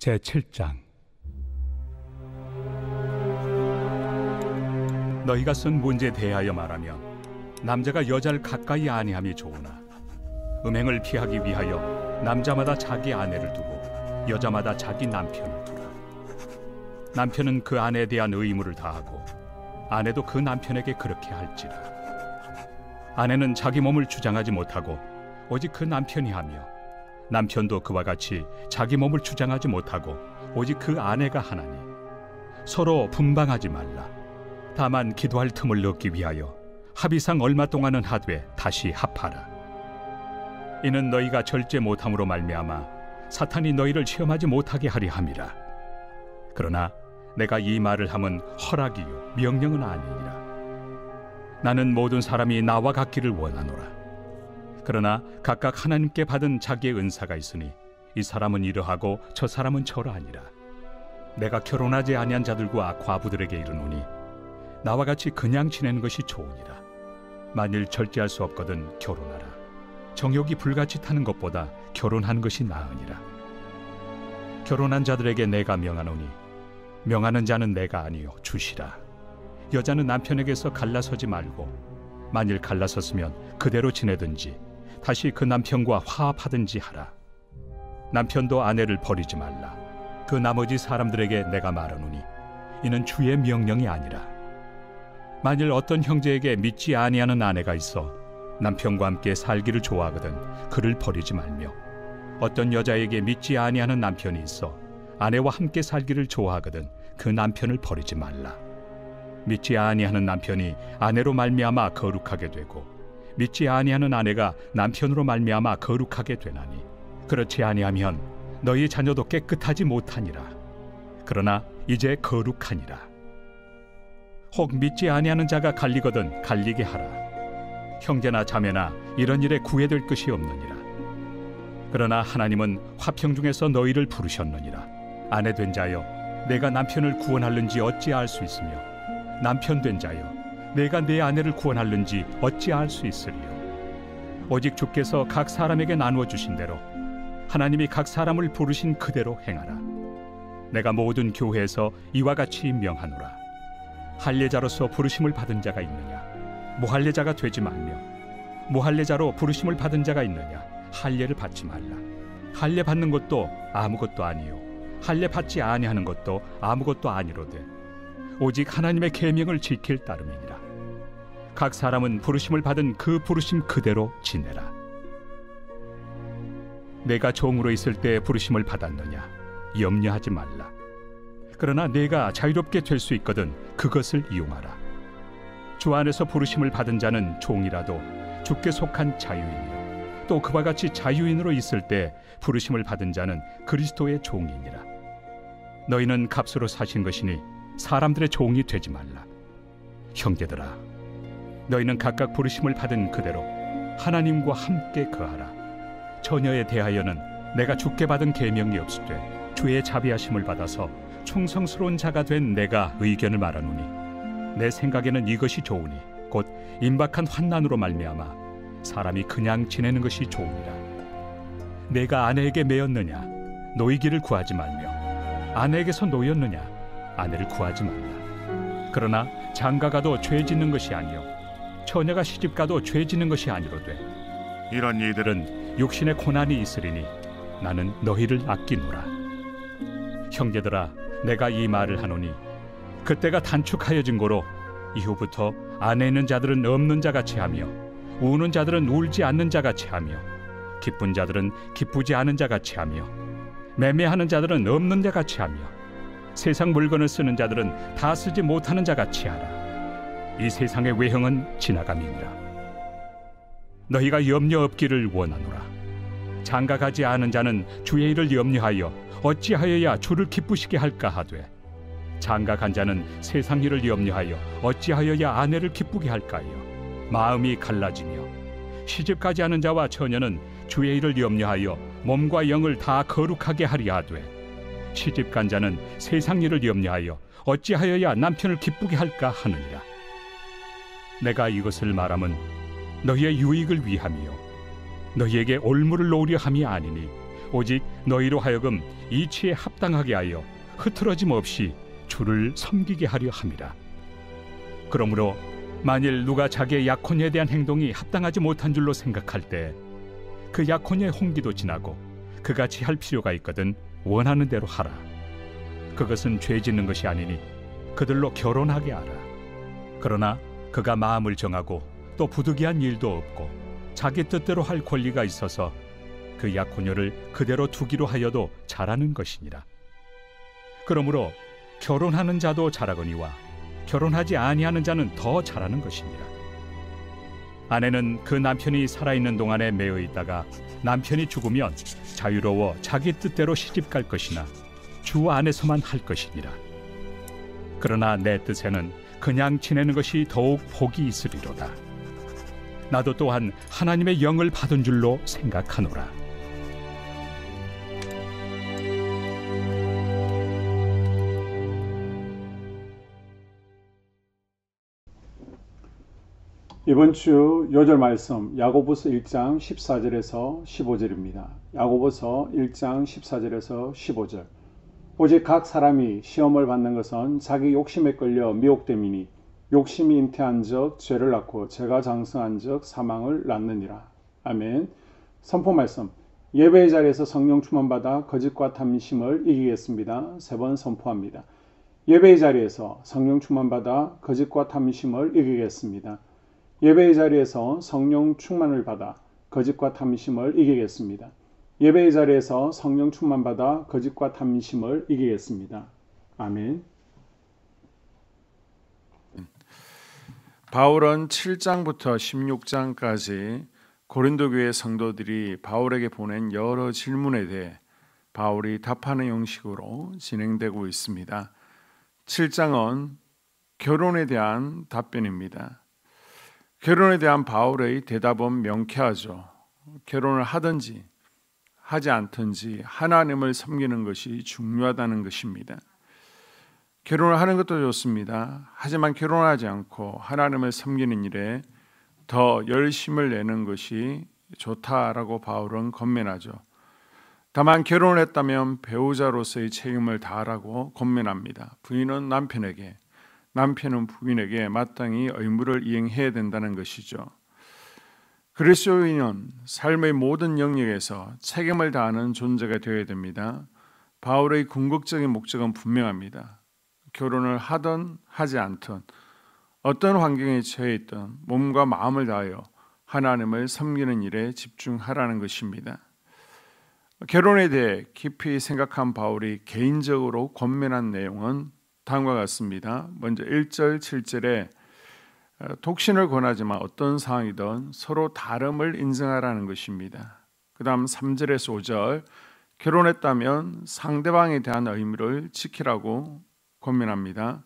제7장. 너희가 쓴 문제에 대하여 말하면 남자가 여자를 가까이 아니함이 좋으나 음행을 피하기 위하여 남자마다 자기 아내를 두고 여자마다 자기 남편을 두라. 남편은 그 아내에 대한 의무를 다하고 아내도 그 남편에게 그렇게 할지라. 아내는 자기 몸을 주장하지 못하고 오직 그 남편이 하며 남편도 그와 같이 자기 몸을 주장하지 못하고 오직 그 아내가 하나니 서로 분방하지 말라. 다만 기도할 틈을 얻기 위하여 합의상 얼마 동안은 하되 다시 합하라. 이는 너희가 절제 못함으로 말미암아 사탄이 너희를 시험하지 못하게 하려 함이라. 그러나 내가 이 말을 함은 허락이요 명령은 아니니라. 나는 모든 사람이 나와 같기를 원하노라. 그러나 각각 하나님께 받은 자기의 은사가 있으니 이 사람은 이러하고 저 사람은 저러하니라. 내가 결혼하지 아니한 자들과 과부들에게 이르노니 나와 같이 그냥 지내는 것이 좋으니라. 만일 절제할 수 없거든 결혼하라. 정욕이 불같이 타는 것보다 결혼하는 것이 나으니라. 결혼한 자들에게 내가 명하노니 명하는 자는 내가 아니요 주시라. 여자는 남편에게서 갈라서지 말고 만일 갈라섰으면 그대로 지내든지 다시 그 남편과 화합하든지 하라. 남편도 아내를 버리지 말라. 그 나머지 사람들에게 내가 말하노니 이는 주의 명령이 아니라. 만일 어떤 형제에게 믿지 아니하는 아내가 있어 남편과 함께 살기를 좋아하거든 그를 버리지 말며, 어떤 여자에게 믿지 아니하는 남편이 있어 아내와 함께 살기를 좋아하거든 그 남편을 버리지 말라. 믿지 아니하는 남편이 아내로 말미암아 거룩하게 되고 믿지 아니하는 아내가 남편으로 말미암아 거룩하게 되나니 그렇지 아니하면 너희 자녀도 깨끗하지 못하니라. 그러나 이제 거룩하니라. 혹 믿지 아니하는 자가 갈리거든 갈리게 하라. 형제나 자매나 이런 일에 구애될 것이 없느니라. 그러나 하나님은 화평 중에서 너희를 부르셨느니라. 아내 된 자여 내가 남편을 구원할는지 어찌 알 수 있으며 남편 된 자여 내가 내 아내를 구원할는지 어찌 알 수 있으리요. 오직 주께서 각 사람에게 나누어 주신 대로 하나님이 각 사람을 부르신 그대로 행하라. 내가 모든 교회에서 이와 같이 명하노라. 할례자로서 부르심을 받은 자가 있느냐 무할례자가 되지 말며, 무할례자로 부르심을 받은 자가 있느냐 할례를 받지 말라. 할례 받는 것도 아무것도 아니요 할례 받지 아니하는 것도 아무것도 아니로되 오직 하나님의 계명을 지킬 따름이니라. 각 사람은 부르심을 받은 그 부르심 그대로 지내라. 내가 종으로 있을 때 부르심을 받았느냐 염려하지 말라. 그러나 내가 자유롭게 될 수 있거든 그것을 이용하라. 주 안에서 부르심을 받은 자는 종이라도 주께 속한 자유인이요 또 그와 같이 자유인으로 있을 때 부르심을 받은 자는 그리스도의 종이니라. 너희는 값으로 사신 것이니 사람들의 종이 되지 말라. 형제들아, 너희는 각각 부르심을 받은 그대로 하나님과 함께 거하라. 처녀에 대하여는 내가 주께 받은 계명이 없으되 주의 자비하심을 받아서 충성스러운 자가 된 내가 의견을 말하노니 내 생각에는 이것이 좋으니 곧 임박한 환난으로 말미암아 사람이 그냥 지내는 것이 좋으니라. 내가 아내에게 매였느냐 노이기를 구하지 말며, 아내에게서 노였느냐 아내를 구하지 말라. 그러나 장가가도 죄 짓는 것이 아니요 처녀가 시집가도 죄 짓는 것이 아니로되 이런 이들은 육신의 고난이 있으리니 나는 너희를 아끼노라. 형제들아, 내가 이 말을 하노니 그때가 단축하여진 고로 이후부터 안에 있는 자들은 없는 자같이 하며 우는 자들은 울지 않는 자같이 하며 기쁜 자들은 기쁘지 않은 자같이 하며 매매하는 자들은 없는 자같이 하며 세상 물건을 쓰는 자들은 다 쓰지 못하는 자같이 하라. 이 세상의 외형은 지나감이니라. 너희가 염려 없기를 원하노라. 장가가지 않은 자는 주의 일을 염려하여 어찌하여야 주를 기쁘시게 할까 하되, 장가간 자는 세상 일을 염려하여 어찌하여야 아내를 기쁘게 할까요. 마음이 갈라지며 시집가지 않은 자와 처녀는 주의 일을 염려하여 몸과 영을 다 거룩하게 하려 하되, 시집간 자는 세상 일을 염려하여 어찌하여야 남편을 기쁘게 할까 하느니라. 내가 이것을 말함은 너희의 유익을 위함이요 너희에게 올무를 놓으려 함이 아니니 오직 너희로 하여금 이치에 합당하게 하여 흐트러짐 없이 주를 섬기게 하려 함이라. 그러므로 만일 누가 자기의 약혼에 대한 행동이 합당하지 못한 줄로 생각할 때 그 약혼의 홍기도 지나고 그같이 할 필요가 있거든 원하는 대로 하라. 그것은 죄 짓는 것이 아니니 그들로 결혼하게 하라. 그러나 그가 마음을 정하고 또 부득이한 일도 없고 자기 뜻대로 할 권리가 있어서 그 약혼녀를 그대로 두기로 하여도 잘하는 것이니라. 그러므로 결혼하는 자도 잘하거니와 결혼하지 아니하는 자는 더 잘하는 것이니라. 아내는 그 남편이 살아있는 동안에 매여 있다가 남편이 죽으면 자유로워 자기 뜻대로 시집갈 것이나 주 안에서만 할 것이니라. 그러나 내 뜻에는 그냥 지내는 것이 더욱 복이 있으리로다. 나도 또한 하나님의 영을 받은 줄로 생각하노라. 이번 주 요절 말씀 야고보서 1장 14절에서 15절입니다. 야고보서 1장 14절에서 15절. 오직 각 사람이 시험을 받는 것은 자기 욕심에 끌려 미혹됨이니 욕심이 잉태한 적 죄를 낳고 죄가 장성한 적 사망을 낳느니라. 아멘. 선포 말씀. 예배의 자리에서 성령 충만받아 거짓과 탐심을 이기겠습니다. 3번 선포합니다. 예배의 자리에서 성령 충만받아 거짓과 탐심을 이기겠습니다. 예배의 자리에서 성령 충만을 받아 거짓과 탐심을 이기겠습니다. 예배의 자리에서 성령 충만받아 거짓과 탐심을 이기겠습니다. 아멘. 바울은 7장부터 16장까지 고린도 교회 성도들이 바울에게 보낸 여러 질문에 대해 바울이 답하는 형식으로 진행되고 있습니다. 7장은 결혼에 대한 답변입니다. 결혼에 대한 바울의 대답은 명쾌하죠. 결혼을 하든지 하지 않든지 하나님을 섬기는 것이 중요하다는 것입니다. 결혼을 하는 것도 좋습니다. 하지만 결혼하지 않고 하나님을 섬기는 일에 더 열심을 내는 것이 좋다라고 바울은 권면하죠. 다만 결혼을 했다면 배우자로서의 책임을 다하라고 권면합니다. 부인은 남편에게, 남편은 부인에게 마땅히 의무를 이행해야 된다는 것이죠. 그리스도인은 삶의 모든 영역에서 책임을 다하는 존재가 되어야 됩니다. 바울의 궁극적인 목적은 분명합니다. 결혼을 하든 하지 않든 어떤 환경에 처해 있든 몸과 마음을 다하여 하나님을 섬기는 일에 집중하라는 것입니다. 결혼에 대해 깊이 생각한 바울이 개인적으로 권면한 내용은 다음과 같습니다. 먼저 1절, 7절에 독신을 권하지만 어떤 상황이든 서로 다름을 인정하라는 것입니다. 그 다음 3절에서 5절, 결혼했다면 상대방에 대한 의무를 지키라고 권면합니다.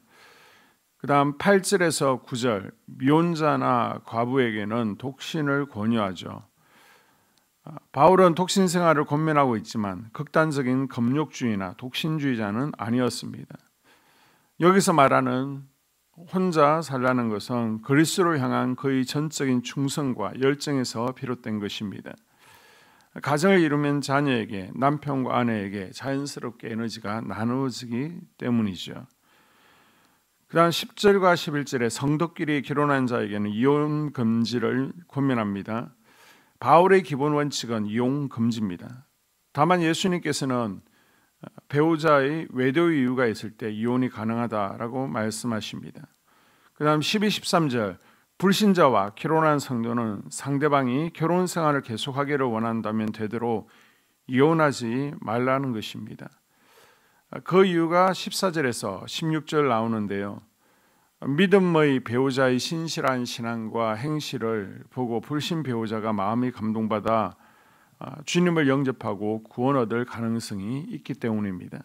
그 다음 8절에서 9절, 미혼자나 과부에게는 독신을 권유하죠. 바울은 독신 생활을 권면하고 있지만 극단적인 금욕주의나 독신주의자는 아니었습니다. 여기서 말하는 혼자 살라는 것은 그리스도를 향한 그의 전적인 충성과 열정에서 비롯된 것입니다. 가정을 이루면 자녀에게, 남편과 아내에게 자연스럽게 에너지가 나누어지기 때문이죠. 그 다음 10절과 11절에 성도끼리 결혼한 자에게는 이혼 금지를 권면합니다. 바울의 기본 원칙은 이혼 금지입니다. 다만 예수님께서는 배우자의 외도 이유가 있을 때 이혼이 가능하다라고 말씀하십니다. 그 다음 12, 13절, 불신자와 결혼한 성도는 상대방이 결혼 생활을 계속하기를 원한다면 되도록 이혼하지 말라는 것입니다. 그 이유가 14절에서 16절 나오는데요. 믿음의 배우자의 신실한 신앙과 행실을 보고 불신 배우자가 마음이 감동받아 주님을 영접하고 구원 얻을 가능성이 있기 때문입니다.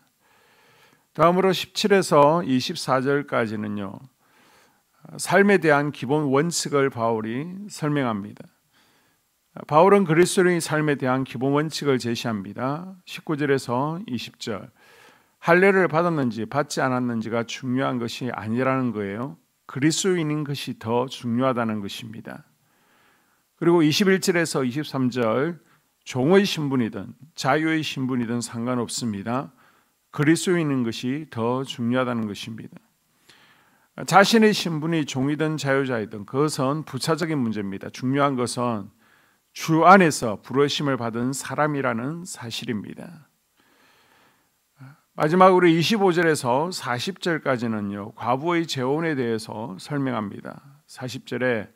다음으로 17에서 24절까지는요. 삶에 대한 기본 원칙을 바울이 설명합니다. 바울은 그리스도인의 삶에 대한 기본 원칙을 제시합니다. 19절에서 20절, 할례를 받았는지 받지 않았는지가 중요한 것이 아니라는 거예요. 그리스도인인 것이 더 중요하다는 것입니다. 그리고 21절에서 23절, 종의 신분이든 자유의 신분이든 상관없습니다. 그리스도인인 것이 더 중요하다는 것입니다. 자신의 신분이 종이든 자유자이든 그것은 부차적인 문제입니다. 중요한 것은 주 안에서 부르심을 받은 사람이라는 사실입니다. 마지막으로 25절에서 40절까지는요, 과부의 재혼에 대해서 설명합니다. 40절에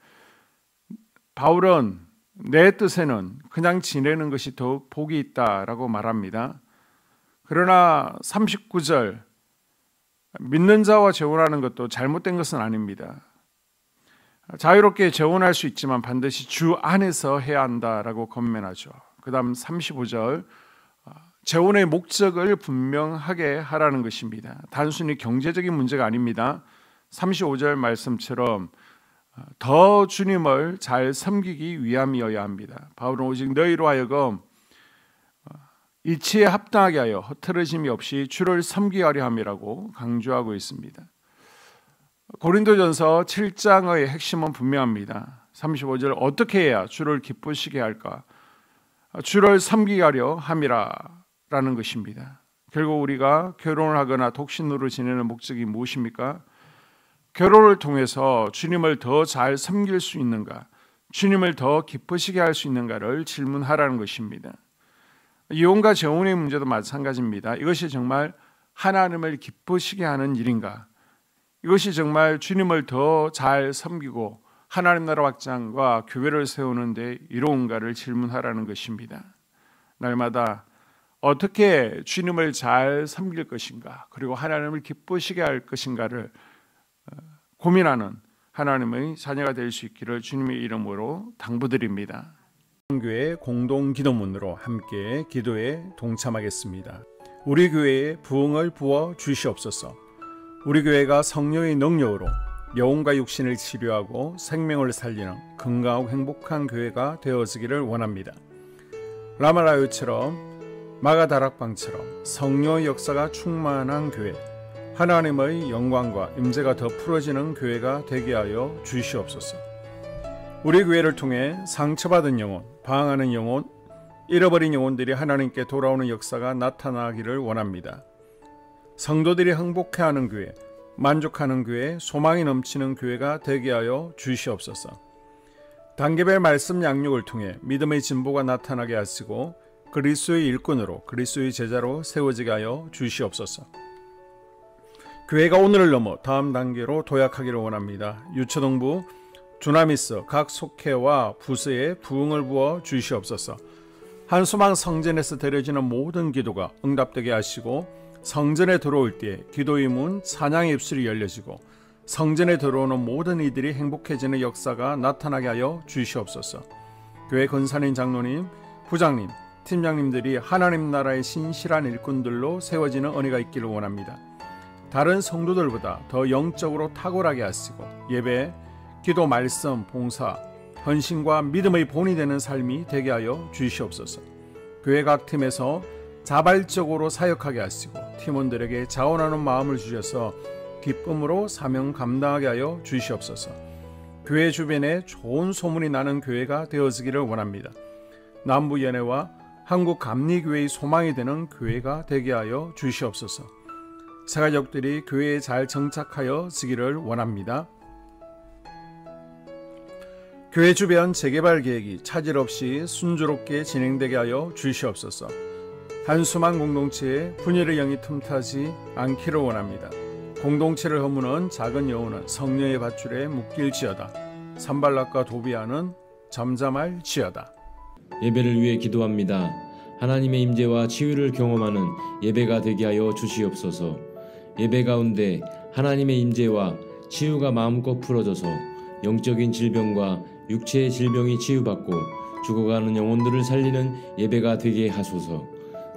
바울은 내 뜻에는 그냥 지내는 것이 더욱 복이 있다라고 말합니다. 그러나 39절 믿는 자와 재혼하는 것도 잘못된 것은 아닙니다. 자유롭게 재혼할 수 있지만 반드시 주 안에서 해야 한다라고 권면하죠. 그 다음 35절 재혼의 목적을 분명하게 하라는 것입니다. 단순히 경제적인 문제가 아닙니다. 35절 말씀처럼 더 주님을 잘 섬기기 위함이어야 합니다. 바울은 오직 너희로 하여금 이치에 합당하게 하여 흐트러짐이 없이 주를 섬기게 하려 함이라고 강조하고 있습니다. 고린도전서 7장의 핵심은 분명합니다. 35절 어떻게 해야 주를 기쁘시게 할까? 주를 섬기게 하려 함이라는 것입니다. 결국 우리가 결혼을 하거나 독신으로 지내는 목적이 무엇입니까? 결혼을 통해서 주님을 더 잘 섬길 수 있는가, 주님을 더 기쁘시게 할 수 있는가를 질문하라는 것입니다. 이혼과 재혼의 문제도 마찬가지입니다. 이것이 정말 하나님을 기쁘시게 하는 일인가? 이것이 정말 주님을 더 잘 섬기고 하나님 나라 확장과 교회를 세우는 데 이로운가를 질문하라는 것입니다. 날마다 어떻게 주님을 잘 섬길 것인가, 그리고 하나님을 기쁘시게 할 것인가를 고민하는 하나님의 자녀가 될 수 있기를 주님의 이름으로 당부드립니다. 교회 공동 기도문으로 함께 기도에 동참하겠습니다. 우리 교회에 부흥을 부어 주시옵소서. 우리 교회가 성령의 능력으로 영혼과 육신을 치료하고 생명을 살리는 건강하고 행복한 교회가 되어지기를 원합니다. 라마라요처럼 마가다락방처럼 성령의 역사가 충만한 교회, 하나님의 영광과 임재가 더 풀어지는 교회가 되게 하여 주시옵소서. 우리 교회를 통해 상처받은 영혼, 방황하는 영혼, 잃어버린 영혼들이 하나님께 돌아오는 역사가 나타나기를 원합니다. 성도들이 행복해하는 교회, 만족하는 교회, 소망이 넘치는 교회가 되게 하여 주시옵소서. 단계별 말씀 양육을 통해 믿음의 진보가 나타나게 하시고 그리스도의 일꾼으로 그리스도의 제자로 세워지게 하여 주시옵소서. 교회가 오늘을 넘어 다음 단계로 도약하기를 원합니다. 유초동부 주나미스 각 속회와 부서에 부흥을 부어 주시옵소서. 한수망 성전에서 드려지는 모든 기도가 응답되게 하시고 성전에 들어올 때 기도의 문, 찬양의 입술이 열려지고 성전에 들어오는 모든 이들이 행복해지는 역사가 나타나게 하여 주시옵소서. 교회 권사님, 장로님, 부장님, 팀장님들이 하나님 나라의 신실한 일꾼들로 세워지는 은혜가 있기를 원합니다. 다른 성도들보다 더 영적으로 탁월하게 하시고 예배, 기도, 말씀, 봉사, 헌신과 믿음의 본이 되는 삶이 되게 하여 주시옵소서. 교회 각 팀에서 자발적으로 사역하게 하시고 팀원들에게 자원하는 마음을 주셔서 기쁨으로 사명 감당하게 하여 주시옵소서. 교회 주변에 좋은 소문이 나는 교회가 되어지기를 원합니다. 남부연회와 한국감리교회의 소망이 되는 교회가 되게 하여 주시옵소서. 새가족들이 교회에 잘 정착하여 지기를 원합니다. 교회 주변 재개발 계획이 차질 없이 순조롭게 진행되게 하여 주시옵소서. 한수만 공동체에 분열의 영이 틈타지 않기를 원합니다. 공동체를 허무는 작은 여우는 성령의 밧줄에 묶일지어다. 산발락과 도비아는 잠잠할지어다. 예배를 위해 기도합니다. 하나님의 임재와 치유를 경험하는 예배가 되게 하여 주시옵소서. 예배 가운데 하나님의 임재와 치유가 마음껏 풀어져서 영적인 질병과 육체의 질병이 치유받고 죽어가는 영혼들을 살리는 예배가 되게 하소서.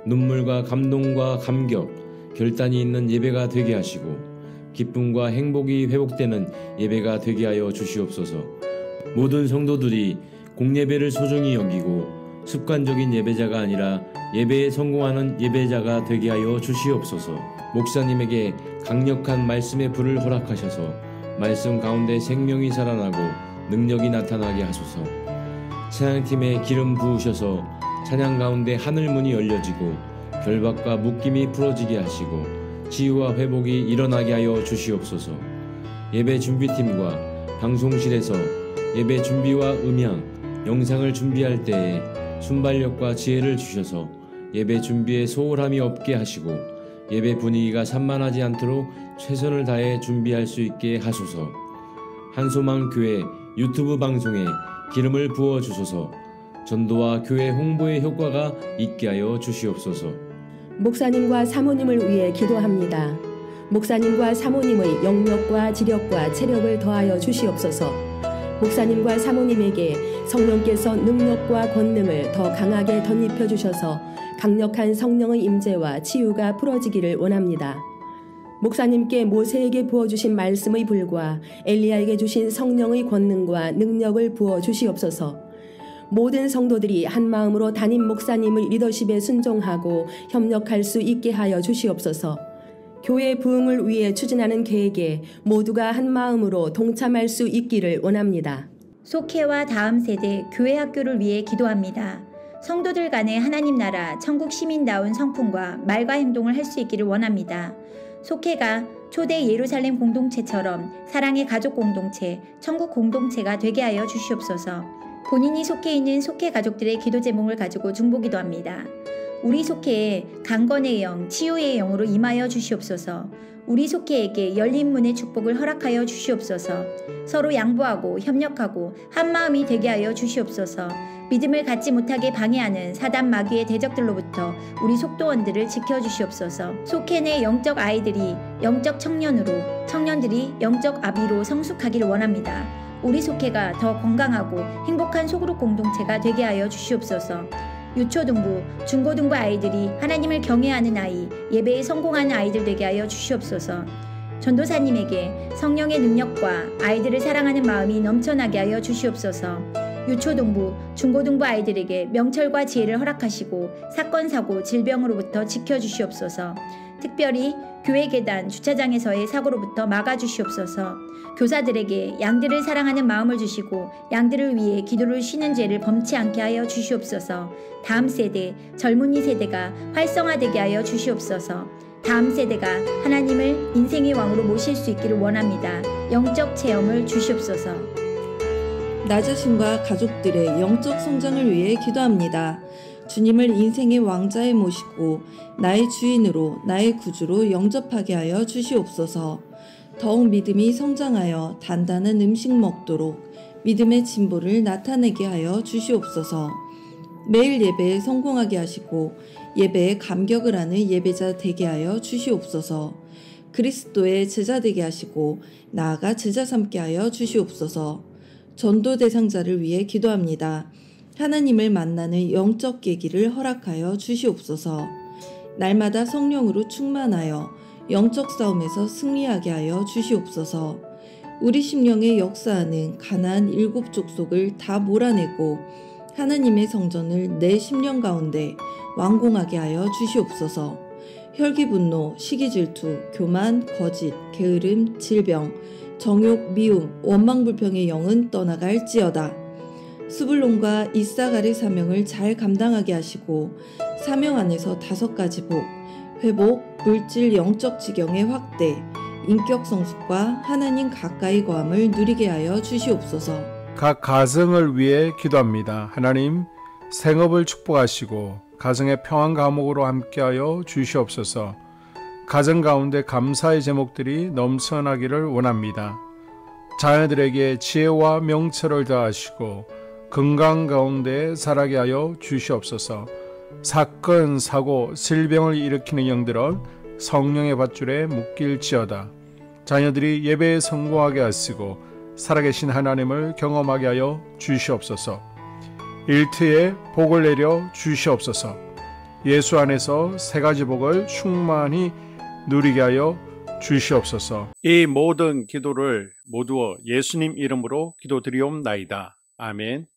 눈물과 감동과 감격, 결단이 있는 예배가 되게 하시고 기쁨과 행복이 회복되는 예배가 되게 하여 주시옵소서. 모든 성도들이 공예배를 소중히 여기고 습관적인 예배자가 아니라 예배에 성공하는 예배자가 되게 하여 주시옵소서. 목사님에게 강력한 말씀의 불을 허락하셔서 말씀 가운데 생명이 살아나고 능력이 나타나게 하소서. 찬양팀에 기름 부으셔서 찬양 가운데 하늘 문이 열려지고 결박과 묶임이 풀어지게 하시고 치유와 회복이 일어나게 하여 주시옵소서. 예배 준비팀과 방송실에서 예배 준비와 음향, 영상을 준비할 때에 순발력과 지혜를 주셔서 예배 준비에 소홀함이 없게 하시고 예배 분위기가 산만하지 않도록 최선을 다해 준비할 수 있게 하소서. 한소망 교회 유튜브 방송에 기름을 부어 주소서. 전도와 교회 홍보의 효과가 있게 하여 주시옵소서. 목사님과 사모님을 위해 기도합니다. 목사님과 사모님의 영력과 지력과 체력을 더하여 주시옵소서. 목사님과 사모님에게 성령께서 능력과 권능을 더 강하게 덧입혀 주셔서 강력한 성령의 임재와 치유가 풀어지기를 원합니다. 목사님께 모세에게 부어주신 말씀의 불과 엘리야에게 주신 성령의 권능과 능력을 부어 주시옵소서. 모든 성도들이 한 마음으로 담임 목사님의 리더십에 순종하고 협력할 수 있게 하여 주시옵소서. 교회 부흥을 위해 추진하는 계획에 모두가 한 마음으로 동참할 수 있기를 원합니다. 속회와 다음 세대 교회 학교를 위해 기도합니다. 성도들 간의 하나님 나라 천국 시민다운 성품과 말과 행동을 할 수 있기를 원합니다. 속회가 초대 예루살렘 공동체처럼 사랑의 가족 공동체, 천국 공동체가 되게 하여 주시옵소서. 본인이 속해 있는 속회 가족들의 기도 제목을 가지고 중보기도합니다. 우리 속회에 강건의 영, 치유의 영으로 임하여 주시옵소서. 우리 속회에게 열린 문의 축복을 허락하여 주시옵소서. 서로 양보하고 협력하고 한마음이 되게 하여 주시옵소서. 믿음을 갖지 못하게 방해하는 사단 마귀의 대적들로부터 우리 속도원들을 지켜주시옵소서. 속회 내 영적 아이들이 영적 청년으로, 청년들이 영적 아비로 성숙하기를 원합니다. 우리 속회가 더 건강하고 행복한 소그룹 공동체가 되게 하여 주시옵소서. 유초등부, 중고등부 아이들이 하나님을 경외하는 아이, 예배에 성공하는 아이들 되게 하여 주시옵소서. 전도사님에게 성령의 능력과 아이들을 사랑하는 마음이 넘쳐나게 하여 주시옵소서. 유초등부, 중고등부 아이들에게 명철과 지혜를 허락하시고 사건, 사고, 질병으로부터 지켜주시옵소서. 특별히 교회 계단, 주차장에서의 사고로부터 막아주시옵소서. 교사들에게 양들을 사랑하는 마음을 주시고 양들을 위해 기도를 쉬는 죄를 범치 않게 하여 주시옵소서. 다음 세대, 젊은이 세대가 활성화되게 하여 주시옵소서. 다음 세대가 하나님을 인생의 왕으로 모실 수 있기를 원합니다. 영적 체험을 주시옵소서. 나 자신과 가족들의 영적 성장을 위해 기도합니다. 주님을 인생의 왕자에 모시고 나의 주인으로, 나의 구주로 영접하게 하여 주시옵소서. 더욱 믿음이 성장하여 단단한 음식 먹도록 믿음의 진보를 나타내게 하여 주시옵소서. 매일 예배에 성공하게 하시고 예배에 감격을 하는 예배자 되게 하여 주시옵소서. 그리스도의 제자 되게 하시고 나아가 제자 삼게 하여 주시옵소서. 전도 대상자를 위해 기도합니다. 하나님을 만나는 영적 계기를 허락하여 주시옵소서. 날마다 성령으로 충만하여 영적 싸움에서 승리하게 하여 주시옵소서. 우리 심령에 역사하는 가나안 7 족속을 다 몰아내고 하나님의 성전을 내 심령 가운데 완공하게 하여 주시옵소서. 혈기 분노, 시기 질투, 교만, 거짓, 게으름, 질병, 정욕, 미움, 원망불평의 영은 떠나갈지어다. 스불론과 이사갈의 사명을 잘 감당하게 하시고 사명 안에서 5가지 복, 회복, 물질 영적 지경의 확대, 인격 성숙과 하나님 가까이 거함을 누리게 하여 주시옵소서. 각 가정을 위해 기도합니다. 하나님, 생업을 축복하시고 가정의 평안 감옥으로 함께하여 주시옵소서. 가정 가운데 감사의 제목들이 넘쳐나기를 원합니다. 자녀들에게 지혜와 명철을 더하시고 건강 가운데 자라게 하여 주시옵소서. 사건, 사고, 질병을 일으키는 영들은 성령의 밧줄에 묶일지어다. 자녀들이 예배에 성공하게 하시고 살아계신 하나님을 경험하게 하여 주시옵소서. 일터에 복을 내려 주시옵소서. 예수 안에서 3가지 복을 충만히 누리게 하여 주시옵소서. 이 모든 기도를 모두 예수님 이름으로 기도드리옵나이다. 아멘.